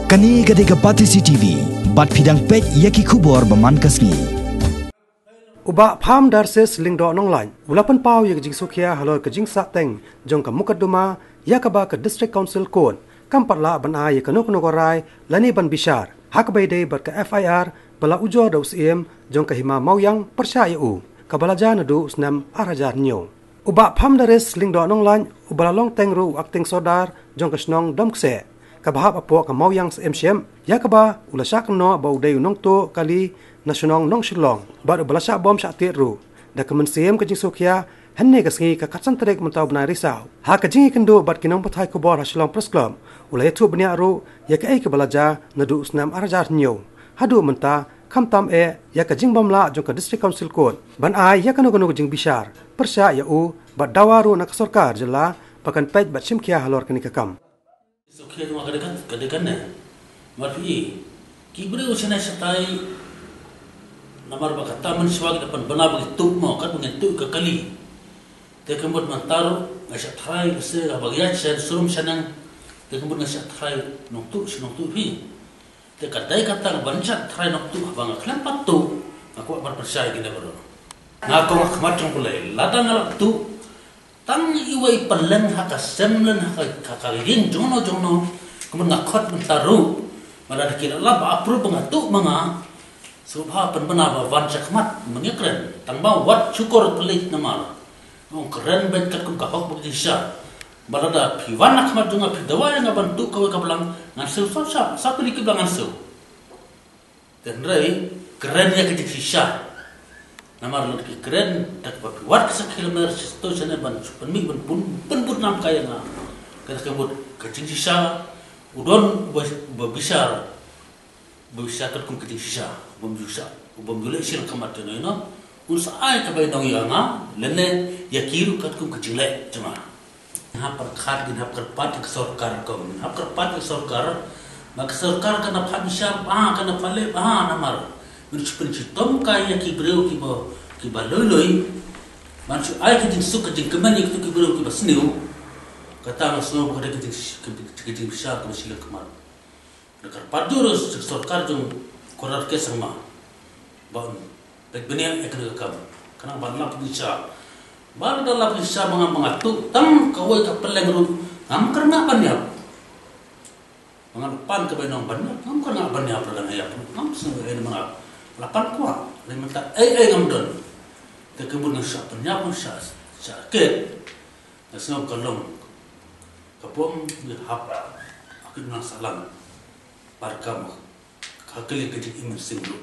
Kani gade kapati CCTV, bat pidang pet yaki kubor baman kasni. Uba pham darses lingdo Nonglait, ulapan pau yak jing Sokhia Halor ke jing Sateng, jong ke Mukaduma, yakaba ke District Council Code, kampatla ban ay kanuk nogorai, lani ban bishar, hakbay day bar ke FIR, bala ujor daw Syiem, jong ke Hima Mawïang Pynshai kabalaja nadu Snem arajar nyo. Uba pham dares lingdo Nonglait, ubala long tengru akting sodar, jong ke snong domkse. Kabahap apo ka Mawïang Syiem, yakaba ulasak no bau day nong to kali nasionong nong shilong, baru belasa bom sak tiru. Da kemen Syiem ke jing Sokhia, henne ke sengi ke katsan terik mentau benai risau. Ha ke jingi kendo bat kinong patai kubor hasilong presklom, ulai tu benia ru, ya ke ai ke balaja nadu Snem arajar nyo. Hadu menta, kam tam ya ke jing bomla jong ke District Council Code. Ban ai ya kanu jing bishar, persya ya bat dawaru nak sorkar jela, pakan pej bat simkia Halor kini kekam. Sokhia cuma kadekan marfi kibre usana satai namar bakata man swag dapan bana begitu mau kan mengentu ke kali te kembut mantar ngasa trai se abagiat sen surum sanang te kembut ngasa trai noktu fi te kadai kata bancat trai noktu bang klampat tu aku bar percaya gila bro ngako khmat trong pulai ladang tu tang iwai palang haka semlen haka ring jono kemudian ngakot mentaru malah dikira lab apru pengatu manga subha penbena bawan sakmat mengikren tang ba wat syukur pelit namar ong keren bet kat kum kahok bukisha balada piwan akmat dunga pidawa yang bantu kawe kabelang ngasul sosap sapu dikit belang ngasul dan rai keren ya kejisha namar lagi keren tak wat kilometer situ sana ban penmi pun nam kaya nga kada kebut kejisha udon babisar kat kum kejisha bom julek sil kamat no uns ai ka bay nong yanga lenne yakiru kat kum kejilek cuma ha perkhat din hap kerpat ke sarkar kom hap kerpat ke sarkar mak sarkar kana phabisar kana pale namar Tom kaya kibreu kiba loi mansu ai ke jing suk jing kemani ke kibreu kiba sniu kata masno pada ke jing bisa ke sila kemar dekar padurus sarkar jung korar ke sama ban pek benia ekna kam kana ban lap bisa bar dalam bisa mangatu tam kawai ka peleng ru am karena banyap mangan pan ke benong banyap am karena banyap lan ayap am semua ini mangap lapan kuat, lima tak, ngamdon, terkebun nasihat penyapun sakit, nasihat kalong, kapom dihap, aku nak salam, barkam, kakili kejik iman singlu.